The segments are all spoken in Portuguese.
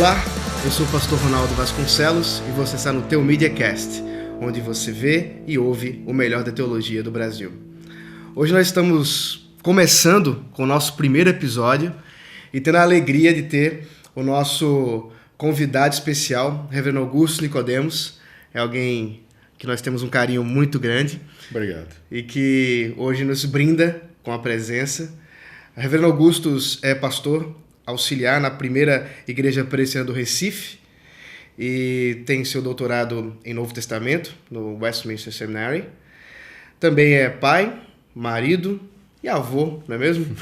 Olá, eu sou o pastor Ronaldo Vasconcelos e você está no Teu MediaCast, onde você vê e ouve o melhor da teologia do Brasil. Hoje nós estamos começando com o nosso primeiro episódio e tendo a alegria de ter o nosso convidado especial, Reverendo Augusto Nicodemos. É alguém que nós temos um carinho muito grande. Obrigado. E que hoje nos brinda com a presença. Reverendo Augusto é pastor auxiliar na primeira igreja presbiteriana do Recife e tem seu doutorado em Novo Testamento no Westminster Seminary. Também é pai, marido e avô, não é mesmo?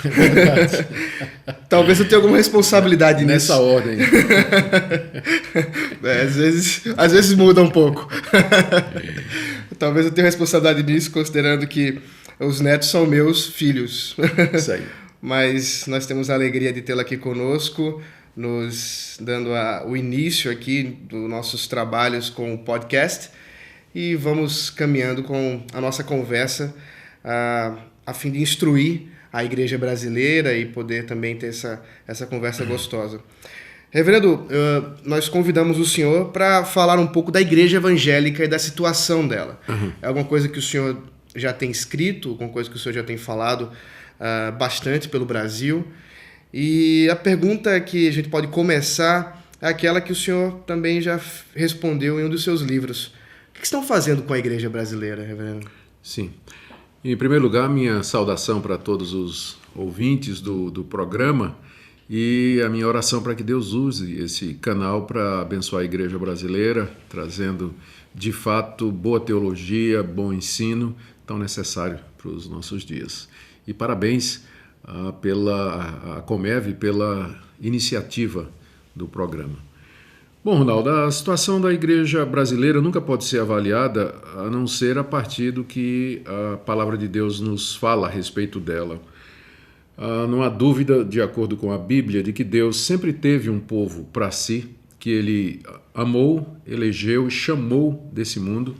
Talvez eu tenha alguma responsabilidade nessa nisso. ordem. Às vezes muda um pouco. Talvez eu tenha responsabilidade nisso, considerando que os netos são meus filhos. Isso aí. Mas nós temos a alegria de tê-la aqui conosco, nos dando o início aqui dos nossos trabalhos com o podcast. E vamos caminhando com a nossa conversa a fim de instruir a igreja brasileira e poder também ter essa conversa gostosa. Reverendo, nós convidamos o senhor para falar um pouco da igreja evangélica e da situação dela. É alguma coisa que o senhor já tem escrito, alguma coisa que o senhor já tem falado bastante pelo Brasil. E a pergunta que a gente pode começar é aquela que o senhor também já respondeu em um dos seus livros. O que estão fazendo com a igreja brasileira, reverendo? Sim. Em primeiro lugar, minha saudação para todos os ouvintes do programa e a minha oração para que Deus use esse canal para abençoar a igreja brasileira, trazendo, de fato, boa teologia, bom ensino, tão necessário para os nossos dias. E parabéns pela Comev pela iniciativa do programa. Bom, Ronaldo, a situação da igreja brasileira nunca pode ser avaliada a não ser a partir do que a palavra de Deus nos fala a respeito dela. Não há dúvida, de acordo com a Bíblia, de que Deus sempre teve um povo para si, que ele amou, elegeu e chamou desse mundo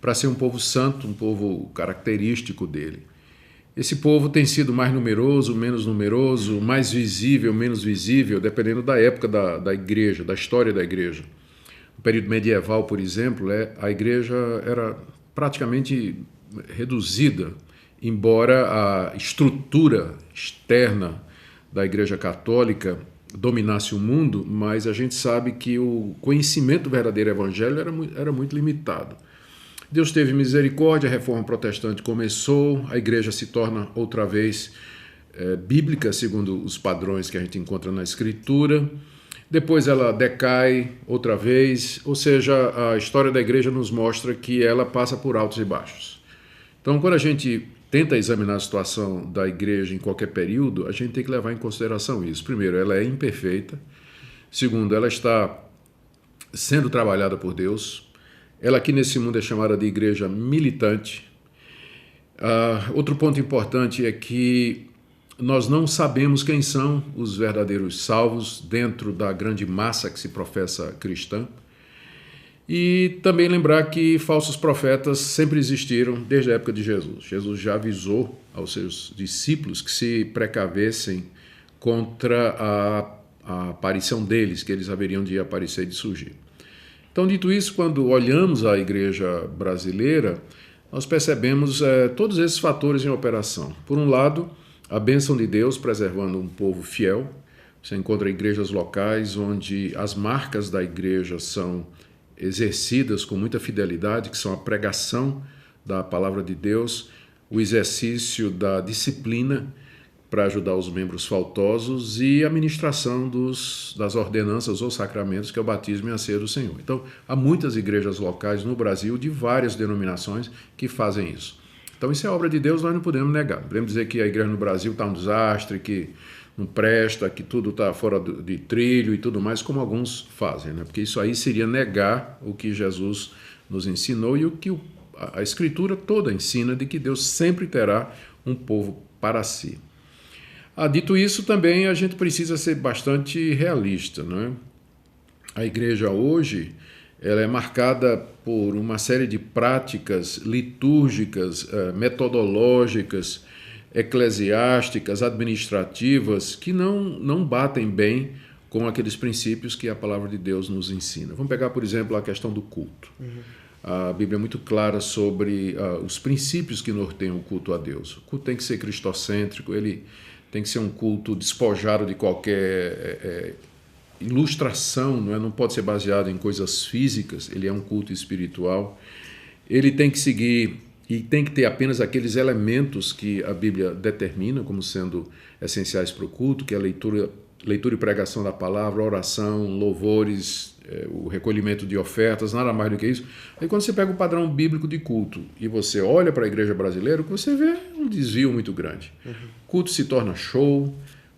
para ser um povo santo, um povo característico dele. Esse povo tem sido mais numeroso, menos numeroso, mais visível, menos visível, dependendo da época da igreja, da história da igreja. No período medieval, por exemplo, a igreja era praticamente reduzida, embora a estrutura externa da igreja católica dominasse o mundo, mas a gente sabe que o conhecimento do verdadeiro evangelho era muito limitado. Deus teve misericórdia, a reforma protestante começou, a igreja se torna outra vez bíblica, segundo os padrões que a gente encontra na Escritura. Depois ela decai outra vez, ou seja, a história da igreja nos mostra que ela passa por altos e baixos. Então, quando a gente tenta examinar a situação da igreja em qualquer período, a gente tem que levar em consideração isso. Primeiro, ela é imperfeita. Segundo, ela está sendo trabalhada por Deus. Ela aqui nesse mundo é chamada de igreja militante. Outro ponto importante é que nós não sabemos quem são os verdadeiros salvos dentro da grande massa que se professa cristã. E também lembrar que falsos profetas sempre existiram desde a época de Jesus. Jesus já avisou aos seus discípulos que se precavessem contra a aparição deles, que eles haveriam de aparecer e de surgir. Então, dito isso, quando olhamos a igreja brasileira, nós percebemos todos esses fatores em operação. Por um lado, a bênção de Deus preservando um povo fiel. Você encontra igrejas locais onde as marcas da igreja são exercidas com muita fidelidade, que são a pregação da palavra de Deus, o exercício da disciplina para ajudar os membros faltosos e a ministração das ordenanças ou sacramentos, que é o batismo e a ceia do Senhor. Então, há muitas igrejas locais no Brasil, de várias denominações, que fazem isso. Então, isso é obra de Deus, nós não podemos negar. Não podemos dizer que a igreja no Brasil está um desastre, que não presta, que tudo está fora de trilho e tudo mais, como alguns fazem, né? Porque isso aí seria negar o que Jesus nos ensinou e o que a Escritura toda ensina, de que Deus sempre terá um povo para si. Dito isso, também a gente precisa ser bastante realista, né? A igreja hoje ela é marcada por uma série de práticas litúrgicas, metodológicas, eclesiásticas, administrativas, que não batem bem com aqueles princípios que a palavra de Deus nos ensina. Vamos pegar, por exemplo, a questão do culto. A Bíblia é muito clara sobre os princípios que norteiam o culto a Deus. O culto tem que ser cristocêntrico, ele tem que ser um culto despojado de qualquer ilustração, não pode ser baseado em coisas físicas, ele é um culto espiritual. Ele tem que seguir e tem que ter apenas aqueles elementos que a Bíblia determina como sendo essenciais para o culto, que é a leitura e pregação da palavra, oração, louvores, o recolhimento de ofertas, nada mais do que isso. Aí quando você pega o padrão bíblico de culto e você olha para a igreja brasileira, o que você vê é um desvio muito grande. Culto se torna show,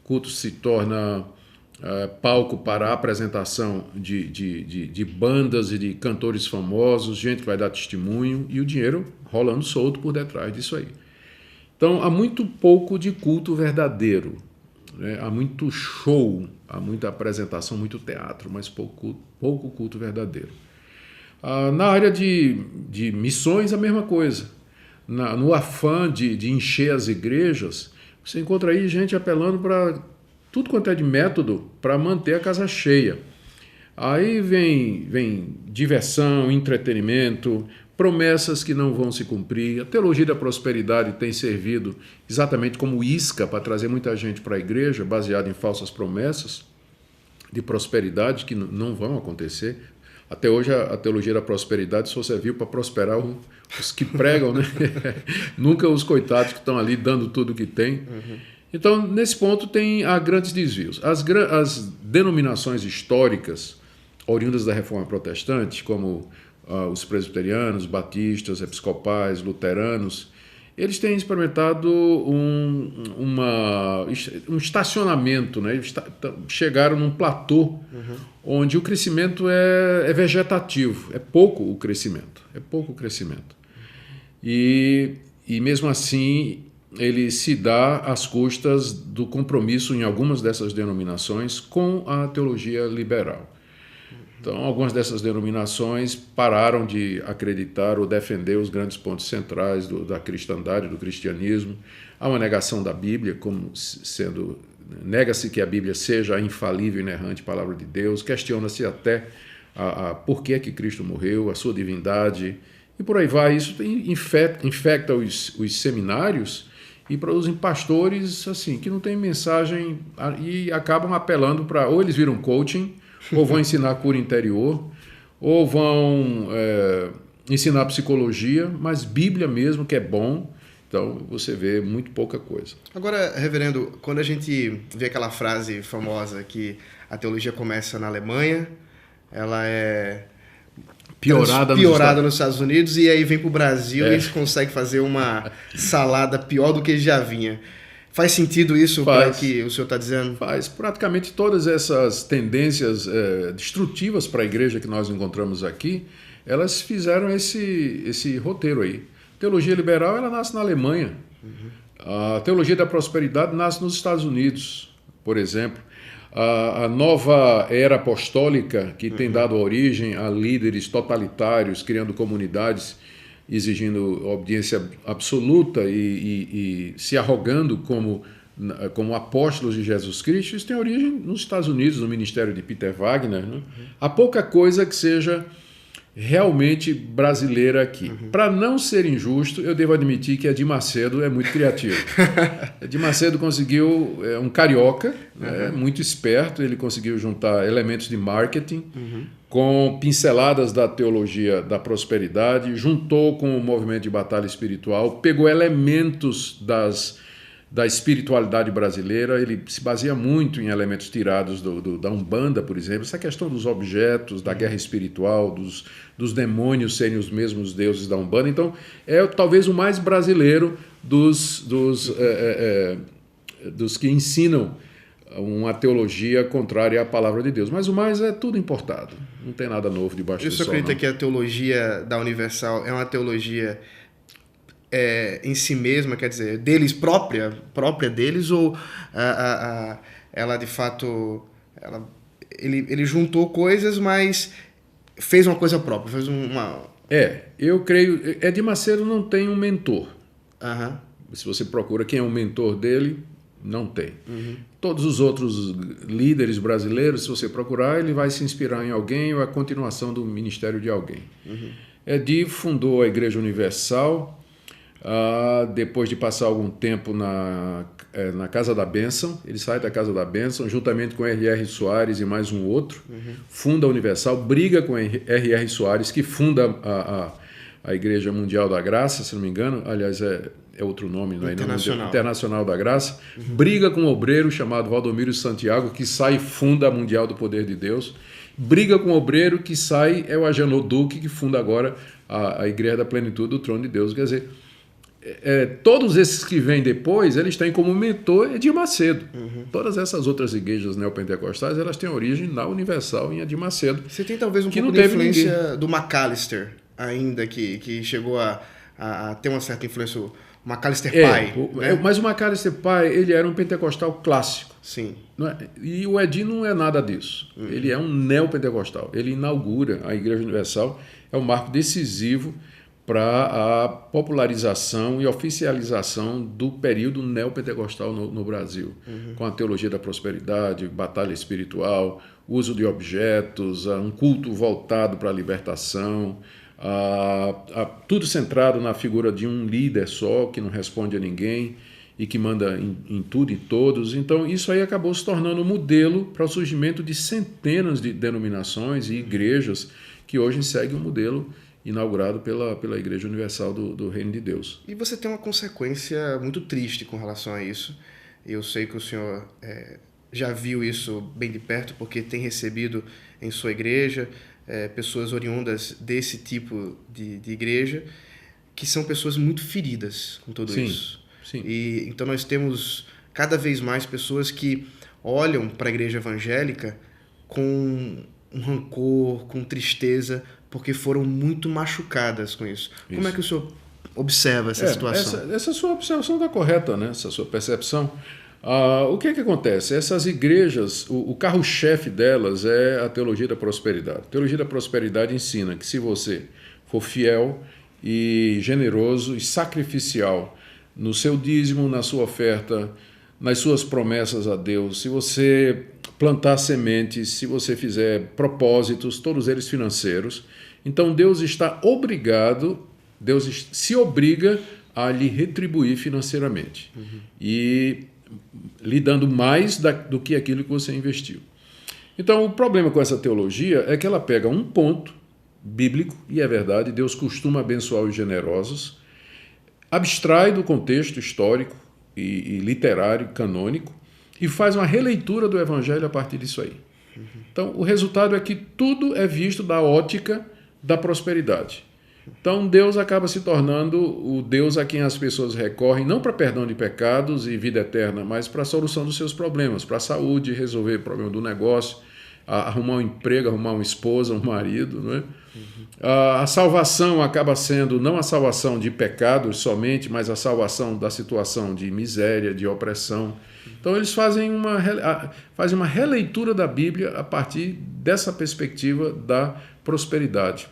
culto se torna palco para a apresentação de bandas e de cantores famosos, gente que vai dar testemunho e o dinheiro rolando solto por detrás disso aí. Então, há muito pouco de culto verdadeiro, né? Há muito show, há muita apresentação, muito teatro, mas pouco culto verdadeiro. Na área de missões, a mesma coisa. No afã de encher as igrejas, você encontra aí gente apelando para tudo quanto é de método para manter a casa cheia. Aí vem diversão, entretenimento, promessas que não vão se cumprir. A teologia da prosperidade tem servido exatamente como isca para trazer muita gente para a igreja, baseada em falsas promessas de prosperidade que não vão acontecer. Até hoje a teologia da prosperidade só serviu para prosperar os que pregam, né? Nunca os coitados que estão ali dando tudo o que tem. Então, nesse ponto, há grandes desvios. As denominações históricas, oriundas da Reforma Protestante, como os presbiterianos, batistas, episcopais, luteranos, eles têm experimentado um estacionamento, né? Chegaram num platô onde o crescimento é vegetativo, é pouco o crescimento. E mesmo assim, ele se dá às custas do compromisso em algumas dessas denominações com a teologia liberal. Então, algumas dessas denominações pararam de acreditar ou defender os grandes pontos centrais da cristandade, do cristianismo. Há uma negação da Bíblia, como sendo... Nega-se que a Bíblia seja a infalível e inerrante palavra de Deus, questiona-se até por que é que Cristo morreu, a sua divindade, e por aí vai. Isso infecta os seminários e produzem pastores assim, que não têm mensagem e acabam apelando para... Ou eles viram coaching, ou vão ensinar cura interior, ou vão ensinar psicologia, mas Bíblia mesmo, que é bom, então você vê muito pouca coisa. Agora, reverendo, quando a gente vê aquela frase famosa que a teologia começa na Alemanha, ela é piorada nos Estados Unidos e aí vem para o Brasil e eles conseguem fazer uma salada pior do que já vinha. Faz sentido isso para o que o senhor está dizendo? Faz. Praticamente todas essas tendências destrutivas para a igreja que nós encontramos aqui, elas fizeram esse roteiro aí. A teologia liberal ela nasce na Alemanha. A teologia da prosperidade nasce nos Estados Unidos, por exemplo. A nova era apostólica, que tem dado origem a líderes totalitários, criando comunidades, exigindo obediência absoluta e se arrogando como apóstolos de Jesus Cristo, isso tem origem nos Estados Unidos, no ministério de Peter Wagner. Né? Há pouca coisa que seja realmente brasileira aqui. Para não ser injusto, eu devo admitir que Edir Macedo é muito criativo. Edir Macedo conseguiu, um carioca, muito esperto, ele conseguiu juntar elementos de marketing com pinceladas da teologia da prosperidade, juntou com o movimento de batalha espiritual, pegou elementos da espiritualidade brasileira, ele se baseia muito em elementos tirados da Umbanda, por exemplo, essa questão dos objetos, da guerra espiritual, dos demônios serem os mesmos deuses da Umbanda. Então, é talvez o mais brasileiro dos que ensinam uma teologia contrária à palavra de Deus. Mas o mais é tudo importado, não tem nada novo debaixo do sol. Você acredita que a teologia da Universal é uma teologia... em si mesma, quer dizer, deles própria deles, ou ela de fato ele juntou coisas, mas fez uma coisa própria, fez uma... Eu creio, Edir Macedo não tem um mentor. Se você procura quem é o mentor dele, Não tem. Todos os outros líderes brasileiros, se você procurar, ele vai se inspirar em alguém ou a continuação do ministério de alguém. Edi fundou a Igreja Universal, depois de passar algum tempo na Casa da Bênção. Ele sai da Casa da Bênção, juntamente com R.R. Soares e mais um outro, funda a Universal, briga com R.R. Soares, que funda a Igreja Mundial da Graça, se não me engano, aliás, é outro nome, não é? Internacional da Graça, briga com um obreiro chamado Valdomiro Santiago, que sai e funda a Mundial do Poder de Deus, briga com um obreiro que sai, é o Agenor Duque, que funda agora a Igreja da Plenitude do Trono de Deus. Quer dizer, todos esses que vêm depois, eles têm como mentor Edir Macedo. Todas essas outras igrejas neopentecostais, elas têm origem na Universal, em Edir Macedo. Você tem talvez um pouco de influência do Macalister, ainda que chegou a ter uma certa influência, o Macalister pai. Né? Mas o Macalister pai, ele era um pentecostal clássico. Sim. Não é? E o Edir não é nada disso. Ele é um neopentecostal. Ele inaugura a Igreja Universal, é um marco decisivo para a popularização e oficialização do período neopentecostal no Brasil, com a teologia da prosperidade, batalha espiritual, uso de objetos, um culto voltado para a libertação, tudo centrado na figura de um líder só, que não responde a ninguém e que manda em tudo e todos. Então, isso aí acabou se tornando um modelo para o surgimento de centenas de denominações e igrejas que hoje seguem o modelo inaugurado pela Igreja Universal do Reino de Deus. E você tem uma consequência muito triste com relação a isso. Eu sei que o senhor já viu isso bem de perto, porque tem recebido em sua igreja pessoas oriundas desse tipo de igreja, que são pessoas muito feridas com tudo isso. Sim. E então nós temos cada vez mais pessoas que olham para a igreja evangélica com um rancor, com tristeza, porque foram muito machucadas com isso. Como é que o senhor observa essa situação? Essa sua observação está correta, né? Essa sua percepção. O que acontece? Essas igrejas, o carro-chefe delas é a teologia da prosperidade. A teologia da prosperidade ensina que se você for fiel e generoso e sacrificial no seu dízimo, na sua oferta, nas suas promessas a Deus, se você plantar sementes, se você fizer propósitos, todos eles financeiros, então Deus está obrigado, Deus se obriga a lhe retribuir financeiramente e lhe dando mais do que aquilo que você investiu. Então, o problema com essa teologia é que ela pega um ponto bíblico, e é verdade, Deus costuma abençoar os generosos, abstrai do contexto histórico e literário, canônico, e faz uma releitura do Evangelho a partir disso aí. Então, o resultado é que tudo é visto da ótica da prosperidade. Então, Deus acaba se tornando o Deus a quem as pessoas recorrem, não para perdão de pecados e vida eterna, mas para a solução dos seus problemas, para a saúde, resolver o problema do negócio, arrumar um emprego, arrumar uma esposa, um marido. Não é? A salvação acaba sendo não a salvação de pecados somente, mas a salvação da situação de miséria, de opressão. Então, eles fazem uma releitura da Bíblia a partir dessa perspectiva da prosperidade.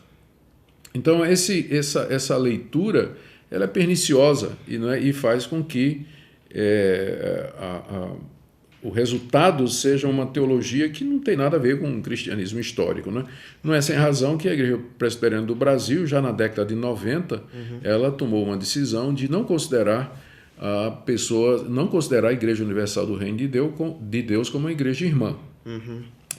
Então, essa leitura ela é perniciosa e faz com que o resultado seja uma teologia que não tem nada a ver com o cristianismo histórico. Né? Não é sem razão que a Igreja Presbiteriana do Brasil, já na década de 90, ela tomou uma decisão de não considerar a Igreja Universal do Reino de Deus como uma igreja irmã.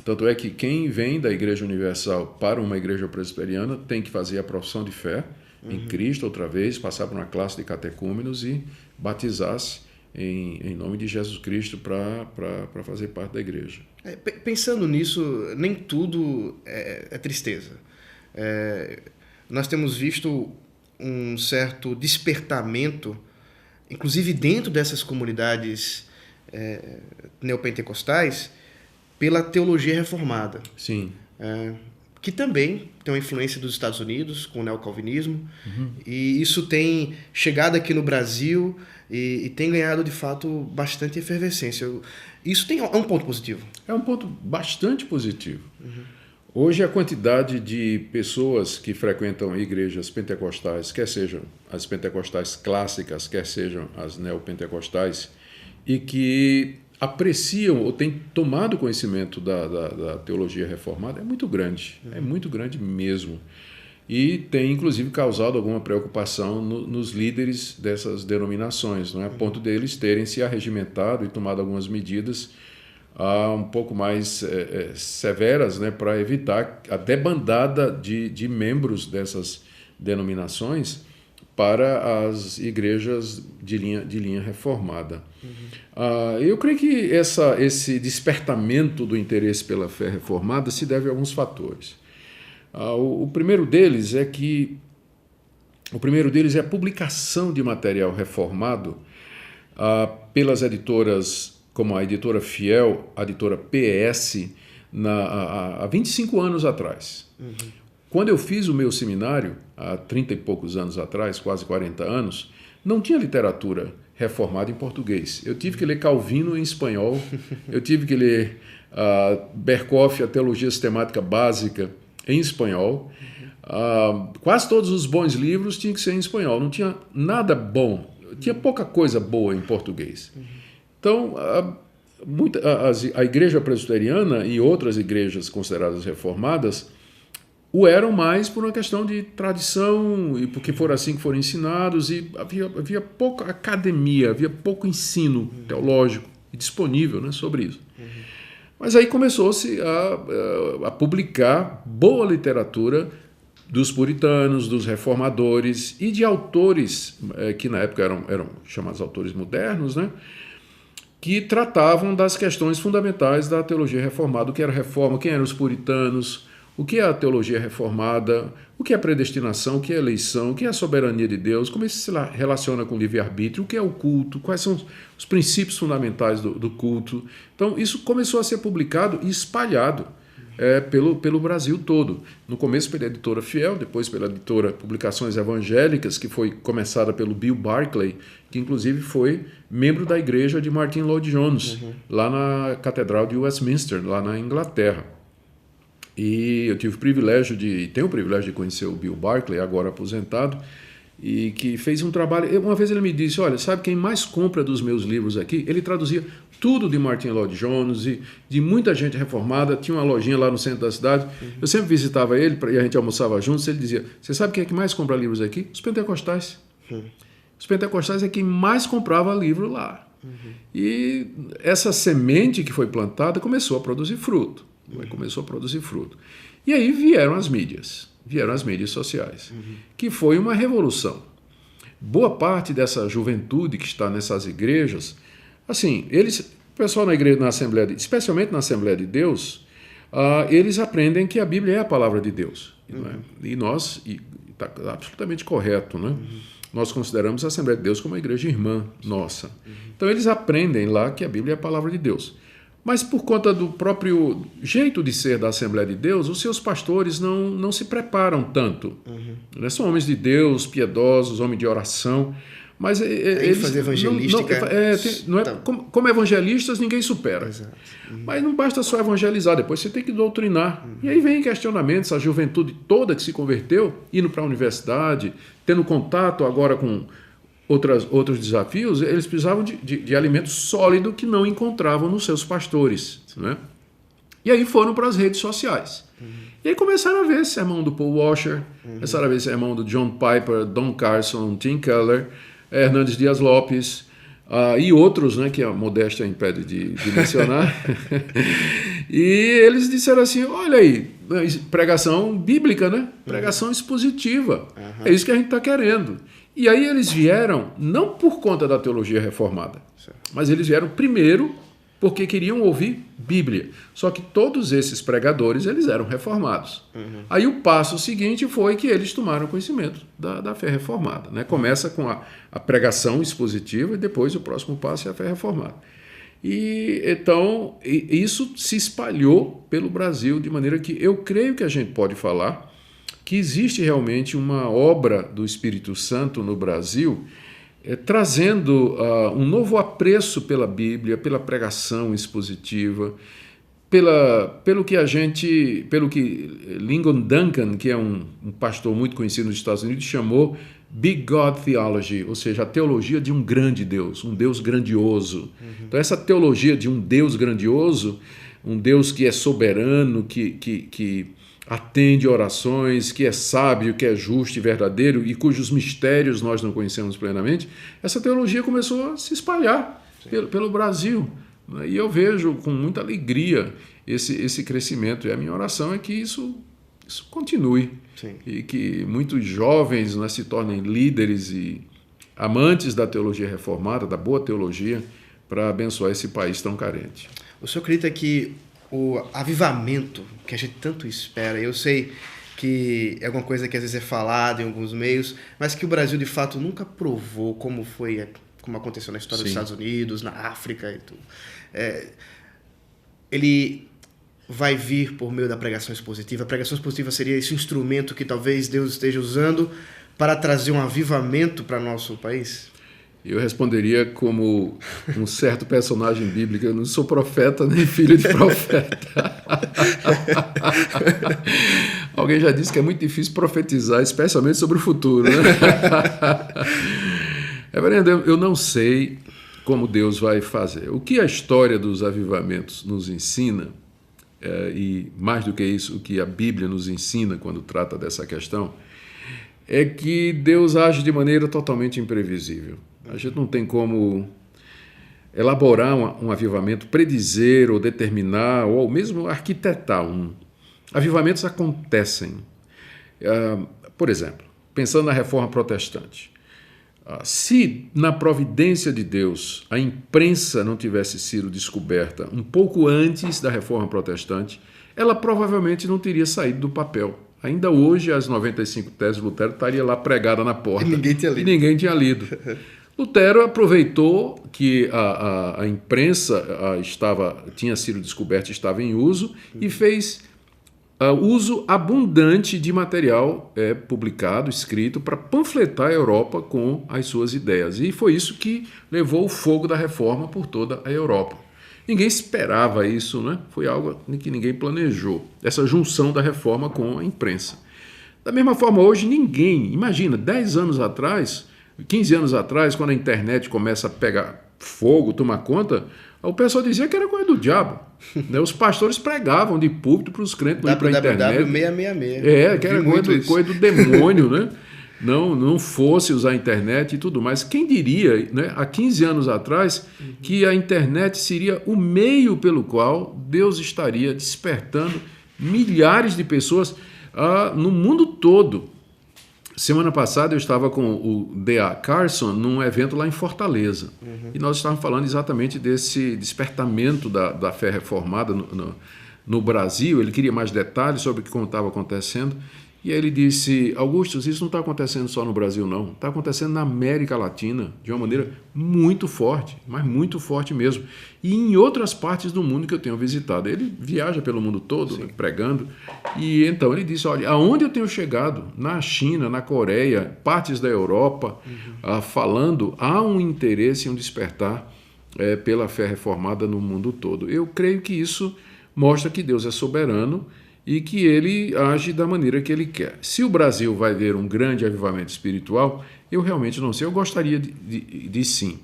Tanto é que quem vem da Igreja Universal para uma igreja presbiteriana tem que fazer a profissão de fé em Cristo outra vez, passar por uma classe de catecúmenos e batizar-se em nome de Jesus Cristo para fazer parte da igreja. Pensando nisso, nem tudo é tristeza. Nós temos visto um certo despertamento, inclusive dentro dessas comunidades neopentecostais, pela teologia reformada. Sim. Que também tem uma influência dos Estados Unidos, com o neocalvinismo, e isso tem chegado aqui no Brasil e tem ganhado, de fato, bastante efervescência. Isso é um ponto positivo. É um ponto bastante positivo. Hoje, a quantidade de pessoas que frequentam igrejas pentecostais, quer sejam as pentecostais clássicas, quer sejam as neopentecostais, e que apreciam ou têm tomado conhecimento da teologia reformada é muito grande mesmo. E tem, inclusive, causado alguma preocupação nos líderes dessas denominações, não é? A ponto deles terem se arregimentado e tomado algumas medidas um pouco mais severas, né, para evitar a debandada de membros dessas denominações para as igrejas de linha reformada. Eu creio que esse despertamento do interesse pela fé reformada se deve a alguns fatores. O primeiro deles é a publicação de material reformado pelas editoras, como a editora Fiel, a editora PS, há 25 anos atrás. Quando eu fiz o meu seminário, há 30 e poucos anos atrás, quase 40 anos, não tinha literatura reformada em português. Eu tive que ler Calvino em espanhol, eu tive que ler Berkoff, a Teologia Sistemática Básica, em espanhol. Quase todos os bons livros tinham que ser em espanhol, não tinha nada bom, tinha pouca coisa boa em português. Então, a igreja presbiteriana e outras igrejas consideradas reformadas o eram mais por uma questão de tradição e porque foram assim que foram ensinados, e havia pouca academia, havia pouco ensino teológico disponível, né, sobre isso. Mas aí começou-se a publicar boa literatura dos puritanos, dos reformadores e de autores que na época eram chamados autores modernos, né, que tratavam das questões fundamentais da teologia reformada, o que era reforma, quem eram os puritanos, o que é a teologia reformada, o que é predestinação, o que é eleição, o que é a soberania de Deus, como isso se relaciona com o livre-arbítrio, o que é o culto, quais são os princípios fundamentais do culto. Então, isso começou a ser publicado e espalhado pelo Brasil todo. No começo pela editora Fiel, depois pela editora Publicações Evangélicas, que foi começada pelo Bill Barclay, que inclusive foi membro da igreja de Martin Lloyd-Jones, lá na Catedral de Westminster, lá na Inglaterra. E eu tenho o privilégio de conhecer o Bill Barclay, agora aposentado, e que fez um trabalho. Uma vez ele me disse, olha, sabe quem mais compra dos meus livros aqui? Ele traduzia tudo de Martin Lloyd-Jones e de muita gente reformada, tinha uma lojinha lá no centro da cidade. Eu sempre visitava ele e a gente almoçava juntos, ele dizia, você sabe quem é que mais compra livros aqui? Os pentecostais. Os pentecostais é quem mais comprava livro lá. E essa semente que foi plantada começou a produzir fruto. E aí vieram as mídias sociais, que foi uma revolução. Boa parte dessa juventude que está nessas igrejas, assim, o pessoal na igreja, especialmente na Assembleia de Deus, eles aprendem que a Bíblia é a palavra de Deus. E está absolutamente correto, né? Nós consideramos a Assembleia de Deus como uma igreja irmã nossa. Então eles aprendem lá que a Bíblia é a palavra de Deus. Mas por conta do próprio jeito de ser da Assembleia de Deus, os seus pastores não se preparam tanto. São homens de Deus, piedosos, homens de oração, mas eles fazer evangelística. Como evangelistas ninguém supera. Mas não basta só evangelizar, depois você tem que doutrinar. E aí vem questionamentos, a juventude toda que se converteu, indo para a universidade, tendo contato agora com outros desafios, eles precisavam de alimento sólido que não encontravam nos seus pastores. Né? E aí foram para as redes sociais. E aí começaram a ver sermão do Paul Washer, começaram a ver sermão do John Piper, Don Carson, Tim Keller, Hernandes Dias Lopes, e outros, né, que a modéstia impede de mencionar. E eles disseram assim, olha aí, pregação bíblica, né? Pregação expositiva. É isso que a gente está querendo. E aí eles vieram, não por conta da teologia reformada, mas eles vieram primeiro porque queriam ouvir Bíblia. Só que todos esses pregadores, eles eram reformados. Aí o passo seguinte foi que eles tomaram conhecimento da fé reformada. Né? Começa com a pregação expositiva e depois o próximo passo é a fé reformada. E então isso se espalhou pelo Brasil, de maneira que eu creio que a gente pode falar que existe realmente uma obra do Espírito Santo no Brasil trazendo um novo apreço pela Bíblia, pela pregação expositiva, pelo que Lyndon Duncan, que é um pastor muito conhecido nos Estados Unidos, chamou Big God Theology, ou seja, a teologia de um grande Deus, um Deus grandioso. Então, essa teologia de um Deus grandioso, um Deus que é soberano, que atende orações, que é sábio, que é justo e verdadeiro e cujos mistérios nós não conhecemos plenamente, essa teologia começou a se espalhar pelo Brasil. E eu vejo com muita alegria esse crescimento. E a minha oração é que isso continue. Sim. E que muitos jovens, né, se tornem líderes e amantes da teologia reformada, da boa teologia, para abençoar esse país tão carente. O senhor acredita que o avivamento que a gente tanto espera, eu sei que é alguma coisa que às vezes é falada em alguns meios, mas que o Brasil de fato nunca provou, como aconteceu na história dos Estados Unidos, na África e tudo. Ele vai vir por meio da pregação expositiva. A pregação expositiva seria esse instrumento que talvez Deus esteja usando para trazer um avivamento para nosso país? Eu responderia como um certo personagem bíblico: eu não sou profeta nem filho de profeta. Alguém já disse que é muito difícil profetizar, especialmente sobre o futuro, né? Reverendo, eu não sei como Deus vai fazer. O que a história dos avivamentos nos ensina, e mais do que isso, o que a Bíblia nos ensina quando trata dessa questão, é que Deus age de maneira totalmente imprevisível. A gente não tem como elaborar um avivamento, predizer ou determinar, ou mesmo arquitetar um. Avivamentos acontecem. Por exemplo, pensando na Reforma Protestante, se na providência de Deus a imprensa não tivesse sido descoberta um pouco antes da Reforma Protestante, ela provavelmente não teria saído do papel. Ainda hoje, as 95 teses de Lutero estaria lá pregada na porta. E ninguém tinha lido. Lutero aproveitou que a imprensa tinha sido descoberta e estava em uso e fez uso abundante de material publicado, escrito, para panfletar a Europa com as suas ideias. E foi isso que levou o fogo da reforma por toda a Europa. Ninguém esperava isso, né? Foi algo que ninguém planejou, essa junção da reforma com a imprensa. Da mesma forma, hoje ninguém, imagina, 10 anos atrás, 15 anos atrás, quando a internet começa a pegar fogo, tomar conta, o pessoal dizia que era coisa do diabo. Né? Os pastores pregavam de púlpito para os crentes não ir para a internet. www.666. Que era coisa do demônio, né? Não fosse usar a internet e tudo mais. Quem diria, né, há 15 anos atrás, que a internet seria o meio pelo qual Deus estaria despertando milhares de pessoas no mundo todo. Semana passada eu estava com o D.A. Carson num evento lá em Fortaleza. E nós estávamos falando exatamente desse despertamento da fé reformada no Brasil. Ele queria mais detalhes sobre como estava acontecendo. E aí ele disse: Augustus, isso não está acontecendo só no Brasil, não. Está acontecendo na América Latina de uma maneira muito forte, mas muito forte mesmo. E em outras partes do mundo que eu tenho visitado. Ele viaja pelo mundo todo, né, pregando. E então ele disse: olha, aonde eu tenho chegado, na China, na Coreia, partes da Europa, falando, há um interesse, um despertar pela fé reformada no mundo todo. Eu creio que isso mostra que Deus é soberano e que ele age da maneira que ele quer. Se o Brasil vai ver um grande avivamento espiritual, eu realmente não sei. Eu gostaria de sim.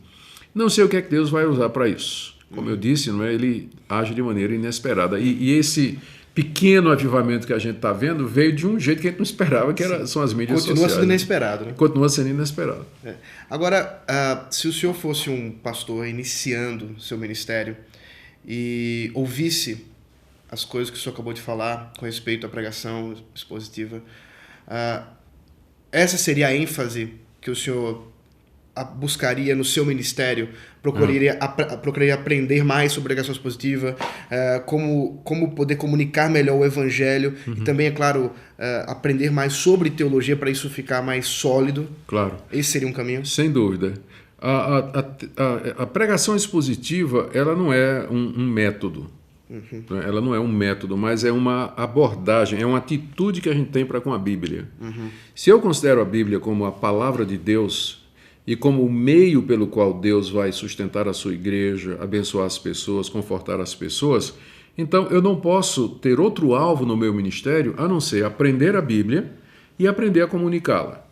Não sei o que é que Deus vai usar para isso. Como eu disse, não é? Ele age de maneira inesperada. E esse pequeno avivamento que a gente está vendo veio de um jeito que a gente não esperava, são as mídias sociais. Continua sendo inesperado. Né? Continua sendo inesperado. Agora, se o senhor fosse um pastor iniciando seu ministério e ouvisse as coisas que o senhor acabou de falar com respeito à pregação expositiva, essa seria a ênfase que o senhor buscaria no seu ministério? Procuraria aprender mais sobre pregação expositiva, como poder comunicar melhor o evangelho e também, é claro, aprender mais sobre teologia para isso ficar mais sólido? Claro. Esse seria um caminho? Sem dúvida. A pregação expositiva, ela não é um método. Ela não é um método, mas é uma abordagem, é uma atitude que a gente tem para com a Bíblia. Se eu considero a Bíblia como a palavra de Deus e como o meio pelo qual Deus vai sustentar a sua igreja, abençoar as pessoas, confortar as pessoas, então eu não posso ter outro alvo no meu ministério a não ser aprender a Bíblia e aprender a comunicá-la.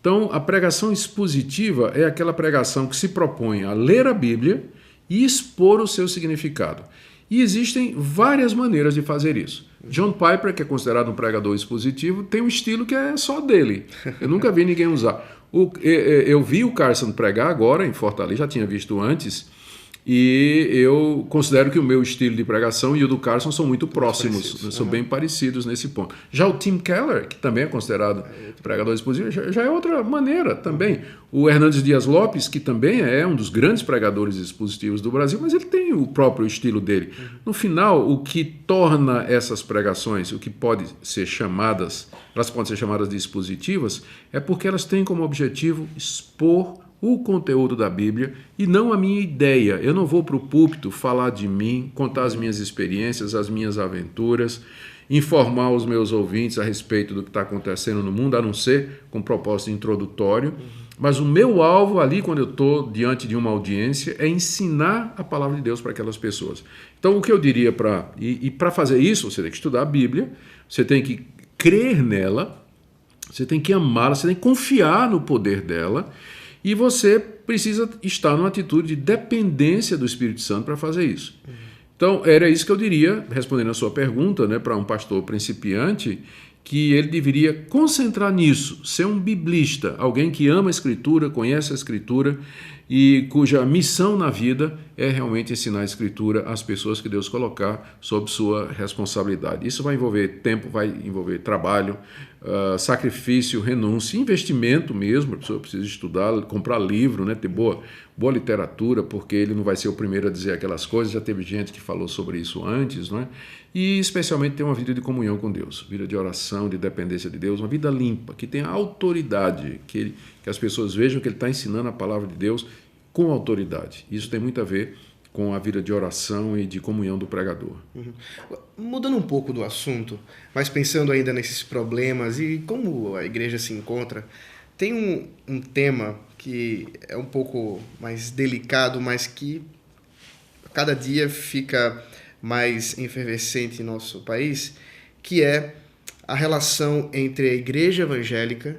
Então, a pregação expositiva é aquela pregação que se propõe a ler a Bíblia e expor o seu significado. E existem várias maneiras de fazer isso. John Piper, que é considerado um pregador expositivo, tem um estilo que é só dele. Eu nunca vi ninguém usar. Eu vi o Carson pregar agora em Fortaleza, já tinha visto antes, e eu considero que o meu estilo de pregação e o do Carson são muito próximos, são bem parecidos nesse ponto. Já o Tim Keller, que também é considerado pregador expositivo, já é outra maneira também. O Hernandes Dias Lopes, que também é um dos grandes pregadores expositivos do Brasil, mas ele tem o próprio estilo dele. No final, o que torna essas pregações, o que pode ser chamadas, elas podem ser chamadas de expositivas, é porque elas têm como objetivo expor o conteúdo da Bíblia e não a minha ideia. Eu não vou para o púlpito falar de mim, contar as minhas experiências, as minhas aventuras, informar os meus ouvintes a respeito do que está acontecendo no mundo, a não ser com propósito introdutório. Mas o meu alvo ali, quando eu estou diante de uma audiência, é ensinar a palavra de Deus para aquelas pessoas. Então, o que eu diria para fazer isso, você tem que estudar a Bíblia, você tem que crer nela, você tem que amá-la, você tem que confiar no poder dela, e você precisa estar numa atitude de dependência do Espírito Santo para fazer isso. Então, era isso que eu diria, respondendo a sua pergunta, né, para um pastor principiante, que ele deveria concentrar nisso, ser um biblista, alguém que ama a Escritura, conhece a Escritura e cuja missão na vida é realmente ensinar a Escritura às pessoas que Deus colocar sob sua responsabilidade. Isso vai envolver tempo, vai envolver trabalho, sacrifício, renúncia, investimento mesmo. A pessoa precisa estudar, comprar livro, né, ter boa literatura, porque ele não vai ser o primeiro a dizer aquelas coisas, já teve gente que falou sobre isso antes, não é? E especialmente ter uma vida de comunhão com Deus, vida de oração, de dependência de Deus, uma vida limpa, que tenha autoridade, que as pessoas vejam que ele está ensinando a palavra de Deus com autoridade. Isso tem muito a ver com a vida de oração e de comunhão do pregador. Mudando um pouco do assunto, mas pensando ainda nesses problemas e como a igreja se encontra, tem um tema que é um pouco mais delicado, mas que a cada dia fica mais efervescente em nosso país, que é a relação entre a igreja evangélica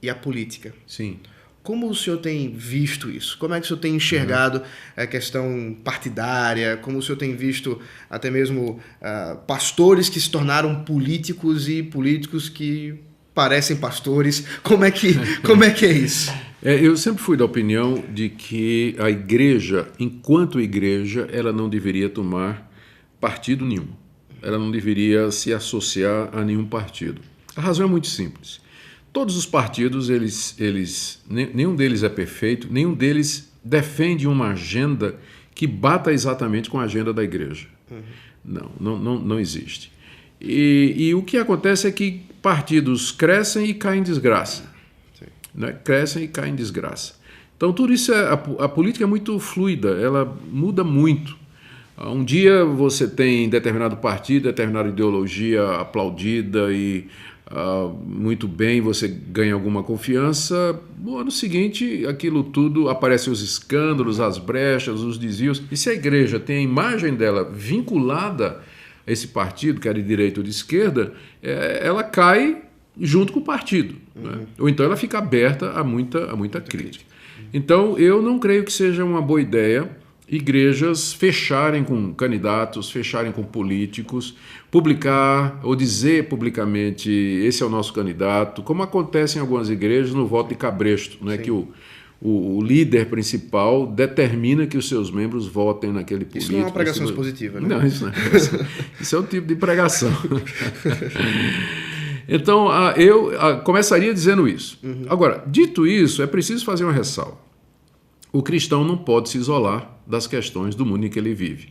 e a política. Sim. Como o senhor tem visto isso? Como é que o senhor tem enxergado a questão partidária? Como o senhor tem visto até mesmo pastores que se tornaram políticos e políticos que parecem pastores? Como é que é isso? Eu sempre fui da opinião de que a igreja, enquanto igreja, ela não deveria tomar partido nenhum. Ela não deveria se associar a nenhum partido. A razão é muito simples. Todos os partidos, nenhum deles é perfeito, nenhum deles defende uma agenda que bata exatamente com a agenda da igreja. Não existe. E o que acontece é que partidos crescem e caem em desgraça. Né? Crescem e caem em desgraça. Então, tudo isso, a política é muito fluida, ela muda muito. Um dia você tem determinado partido, determinada ideologia aplaudida e muito bem, você ganha alguma confiança. No ano seguinte, aquilo tudo, aparecem os escândalos, as brechas, os desvios. E se a igreja tem a imagem dela vinculada a esse partido, que é de direita ou de esquerda, ela cai junto com o partido. Né? Ou então ela fica aberta a muita crítica. Então, eu não creio que seja uma boa ideia igrejas fecharem com candidatos, fecharem com políticos, publicar ou dizer publicamente esse é o nosso candidato, como acontece em algumas igrejas no voto de cabresto, né, que o líder principal determina que os seus membros votem naquele político. Isso não é uma pregação expositiva, né? Não, isso não é. Isso é um tipo de pregação. Então, eu começaria dizendo isso. Agora, dito isso, é preciso fazer uma ressalva. O cristão não pode se isolar das questões do mundo em que ele vive.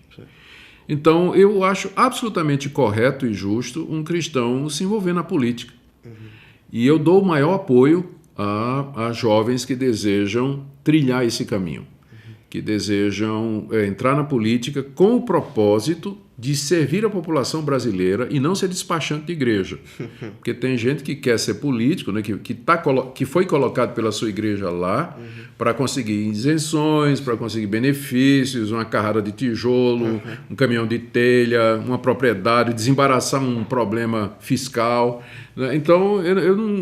Então, eu acho absolutamente correto e justo um cristão se envolver na política. E eu dou o maior apoio a jovens que desejam trilhar esse caminho, que desejam entrar na política com o propósito de servir a população brasileira e não ser despachante de igreja. Porque tem gente que quer ser político, né, que foi colocado pela sua igreja lá para conseguir isenções, para conseguir benefícios, uma carrada de tijolo, um caminhão de telha, uma propriedade, desembaraçar um problema fiscal. Né? Então,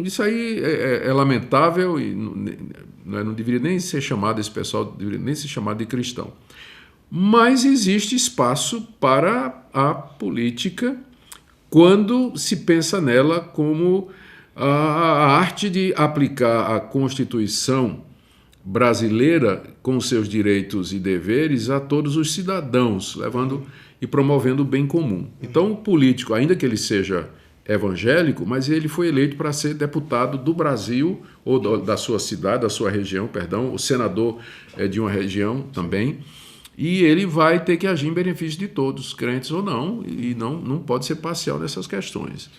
isso aí é lamentável e não deveria nem ser chamado, esse pessoal deveria nem ser chamado de cristão. Mas existe espaço para a política quando se pensa nela como a arte de aplicar a Constituição brasileira com seus direitos e deveres a todos os cidadãos, levando e promovendo o bem comum. Então, o político, ainda que ele seja evangélico, mas ele foi eleito para ser deputado do Brasil, ou da sua cidade, da sua região, perdão, o senador é de uma região também, e ele vai ter que agir em benefício de todos, crentes ou não, e não pode ser parcial nessas questões.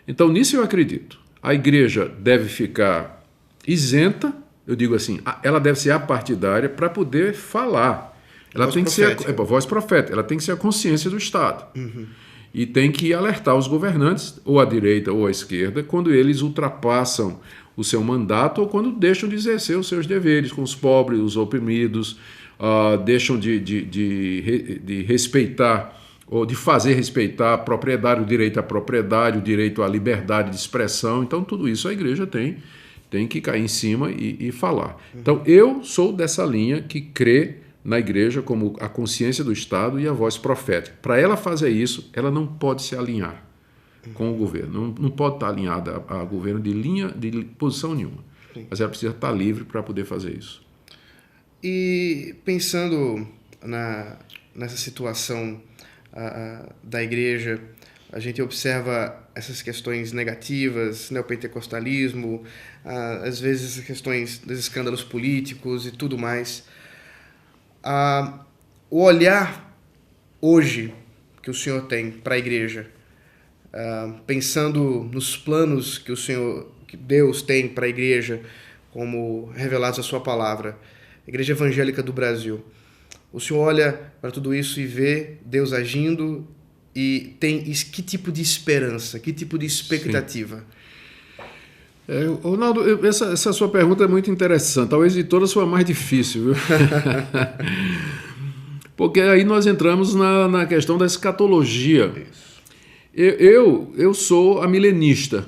Então, nisso eu acredito. A igreja deve ficar isenta, eu digo assim, ela deve ser apartidária para poder falar. Ela Voz tem profética. que ser a voz profética, ela tem que ser a consciência do Estado. E tem que alertar os governantes, ou à direita ou à esquerda, quando eles ultrapassam o seu mandato ou quando deixam de exercer os seus deveres com os pobres, os oprimidos, deixam de respeitar ou de fazer respeitar a propriedade, o direito à propriedade, o direito à liberdade de expressão. Então, tudo isso a igreja tem que cair em cima e falar. Então, eu sou dessa linha que crê na igreja como a consciência do Estado e a voz profética. Para ela fazer isso, ela não pode se alinhar com o governo, não pode estar alinhada a governo de posição nenhuma. Mas ela precisa estar livre para poder fazer isso. E pensando nessa situação da igreja, a gente observa essas questões negativas, neopentecostalismo, às vezes essas questões dos escândalos políticos e tudo mais. O olhar hoje que o senhor tem para a igreja, pensando nos planos que Deus tem para a igreja, como revelados na sua palavra, a Igreja Evangélica do Brasil, o senhor olha para tudo isso e vê Deus agindo e tem que tipo de esperança, que tipo de expectativa? Ronaldo, essa sua pergunta é muito interessante. Talvez de todas foi a mais difícil, viu? Porque aí nós entramos na questão da escatologia. Eu sou amilenista.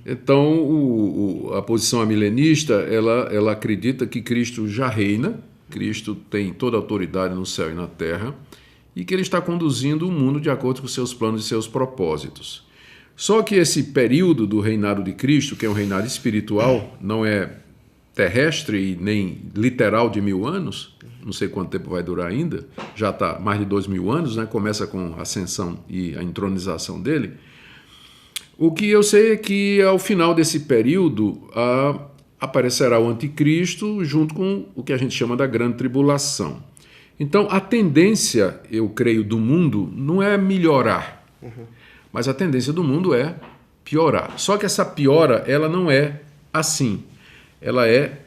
Então, a posição amilenista, ela acredita que Cristo já reina, Cristo tem toda a autoridade no céu e na terra, e que ele está conduzindo o mundo de acordo com seus planos e seus propósitos. Só que esse período do reinado de Cristo, que é um reinado espiritual, não é terrestre e nem literal de 1000 anos, não sei quanto tempo vai durar ainda, já está mais de 2000 anos, né? Começa com a ascensão e a entronização dele. O que eu sei é que ao final desse período aparecerá o anticristo junto com o que a gente chama da grande tribulação. Então a tendência, eu creio, do mundo não é melhorar, mas a tendência do mundo é piorar. Só que essa piora, ela não é assim. Ela é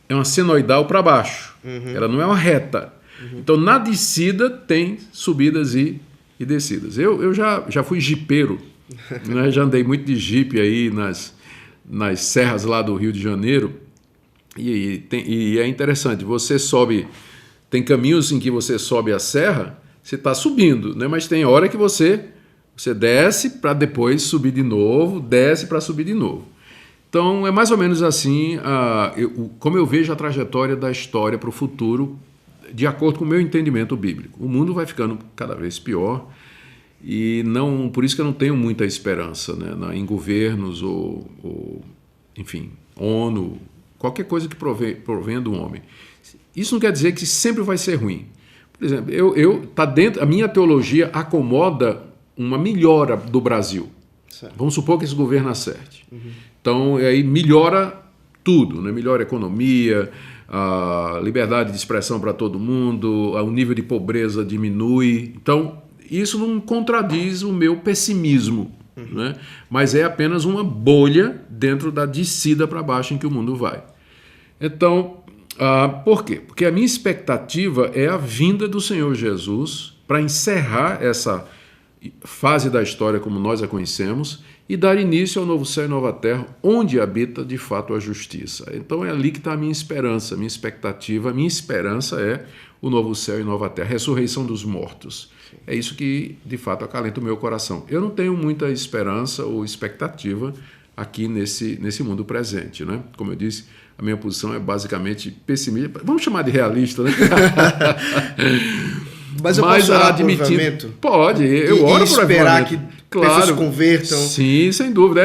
uma senoidal para baixo. Ela não é uma reta. Então, na descida, tem subidas e descidas. Eu já fui jipeiro, né? Já andei muito de jipe aí nas serras lá do Rio de Janeiro. E é interessante, você sobe... Tem caminhos em que você sobe a serra, você está subindo, né? Mas tem hora que você desce para depois subir de novo, desce para subir de novo. Então, é mais ou menos assim como eu vejo a trajetória da história para o futuro, de acordo com o meu entendimento bíblico. O mundo vai ficando cada vez pior e por isso que eu não tenho muita esperança, né, em governos ou enfim, ONU, qualquer coisa que provenha do homem. Isso não quer dizer que sempre vai ser ruim. Por exemplo, a minha teologia acomoda uma melhora do Brasil. Certo. Vamos supor que esse governo acerte. Então, aí melhora tudo, né? Melhora a economia, a liberdade de expressão para todo mundo, o nível de pobreza diminui. Então, isso não contradiz o meu pessimismo, né? Mas é apenas uma bolha dentro da descida para baixo em que o mundo vai. Então, por quê? Porque a minha expectativa é a vinda do Senhor Jesus para encerrar essa fase da história como nós a conhecemos e dar início ao novo céu e nova terra, onde habita de fato a justiça. Então é ali que está a minha esperança, minha expectativa, minha esperança é o novo céu e nova terra, a ressurreição dos mortos. É isso que de fato acalenta o meu coração. Eu não tenho muita esperança ou expectativa aqui nesse mundo presente, né? Como eu disse, a minha posição é basicamente pessimista, vamos chamar de realista, né? Mas eu posso orar por avivamento? Pode, eu oro por esperar avivamento. Que pessoas se convertam. Sim, sem dúvida.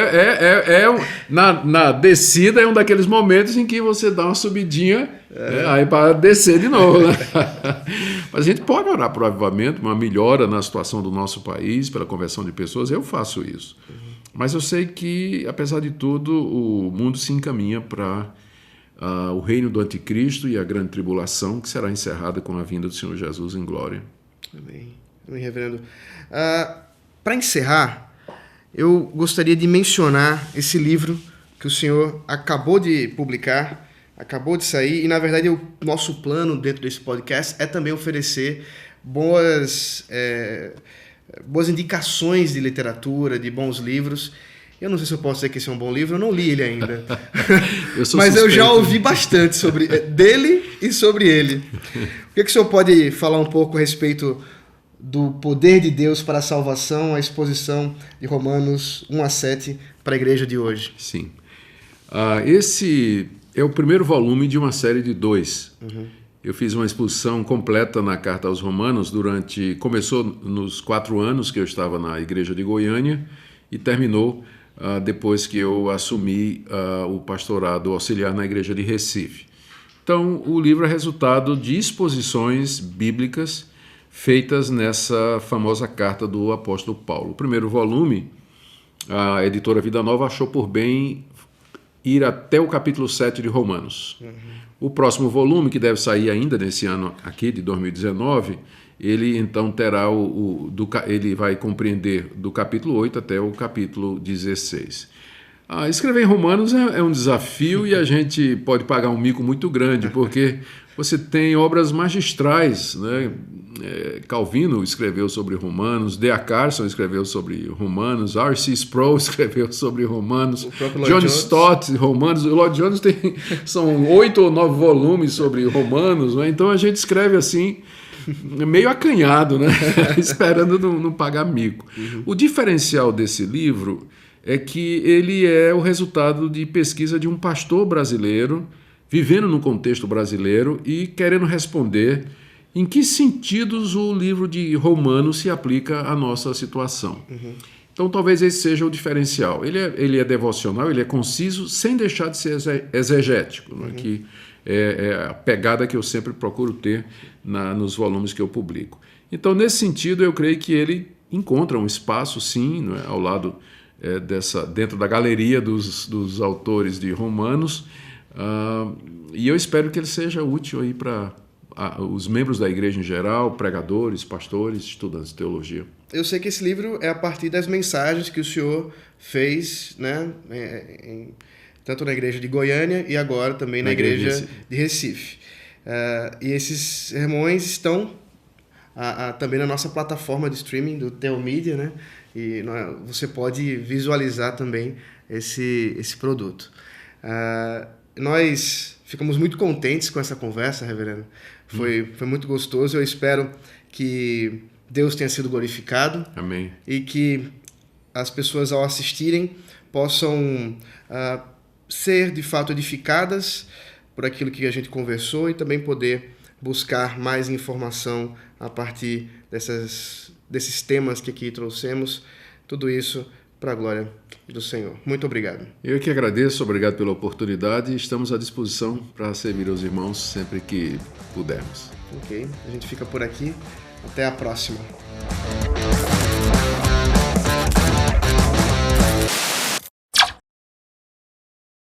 Na descida é um daqueles momentos em que você dá uma subidinha aí para descer de novo. Né? Mas a gente pode orar por avivamento, uma melhora na situação do nosso país, pela conversão de pessoas, eu faço isso. Mas eu sei que, apesar de tudo, o mundo se encaminha para o reino do anticristo e a grande tribulação, que será encerrada com a vinda do Senhor Jesus em glória. Amém. Amém, reverendo. Para encerrar, eu gostaria de mencionar esse livro que o senhor acabou de publicar, acabou de sair, e na verdade o nosso plano dentro desse podcast é também oferecer boas indicações de literatura, de bons livros. Eu não sei se eu posso dizer que esse é um bom livro, eu não li ele ainda. Mas eu já ouvi bastante dele e sobre ele. O que o senhor pode falar um pouco a respeito do poder de Deus para a salvação, a exposição de Romanos 1-7 para a igreja de hoje? Sim. Esse é o primeiro volume de uma série de 2. Eu fiz uma exposição completa na Carta aos Romanos começou nos 4 anos que eu estava na igreja de Goiânia e terminou depois que eu assumi o pastorado auxiliar na igreja de Recife. Então, o livro é resultado de exposições bíblicas feitas nessa famosa carta do apóstolo Paulo. O primeiro volume, a editora Vida Nova achou por bem ir até o capítulo 7 de Romanos. O próximo volume, que deve sair ainda nesse ano aqui, de 2019, ele então terá ele vai compreender do capítulo 8 até o capítulo 16. Escrever em Romanos é um desafio e a gente pode pagar um mico muito grande, porque você tem obras magistrais, né? Calvino escreveu sobre Romanos, D.A. Carson escreveu sobre Romanos, R.C. Sproul escreveu sobre Romanos, John Stott, Romanos, o Lloyd Jones são 8 ou 9 volumes sobre Romanos, né? Então a gente escreve assim, meio acanhado, né? Esperando não pagar mico. O diferencial desse livro é que ele é o resultado de pesquisa de um pastor brasileiro, vivendo no contexto brasileiro e querendo responder em que sentidos o livro de Romanos se aplica à nossa situação. Então, talvez esse seja o diferencial. Ele é devocional, ele é conciso, sem deixar de ser exegético, né? Que é a pegada que eu sempre procuro ter nos volumes que eu publico. Então, nesse sentido, eu creio que ele encontra um espaço, sim, né, ao lado dentro da galeria dos autores de Romanos, e eu espero que ele seja útil aí para os membros da igreja em geral, pregadores, pastores, estudantes de teologia. Eu sei que esse livro é a partir das mensagens que o senhor fez, né, tanto na igreja de Goiânia e agora também na igreja de Recife. E esses sermões estão também na nossa plataforma de streaming do Teomídia, né? E você pode visualizar também esse produto. Nós ficamos muito contentes com essa conversa, reverendo. Foi muito gostoso. Eu espero que Deus tenha sido glorificado. Amém. E que as pessoas, ao assistirem, possam ser, de fato, edificadas por aquilo que a gente conversou e também poder buscar mais informação a partir desses temas que aqui trouxemos. Tudo isso para a glória do Senhor. Muito obrigado. Eu que agradeço, obrigado pela oportunidade e estamos à disposição para servir aos irmãos sempre que pudermos. Ok, a gente fica por aqui. Até a próxima.